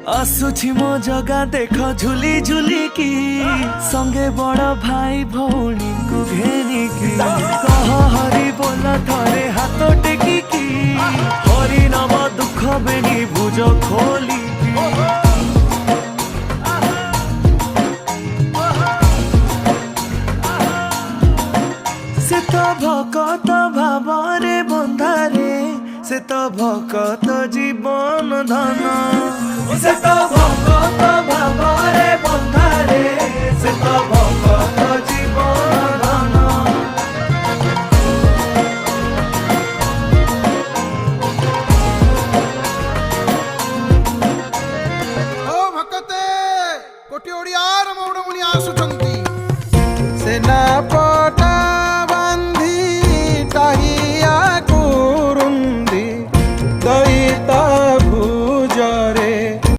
आसुछि मो जगा देख झुली झुली की संगे बड़ भाई भौणी को घेनी की कह हरि बोला थरे हाथ टेकी की हरि नाम दुख बेनी भुज खोली से तो भकत भावरे बंधारे से तो भकत जीवन धन से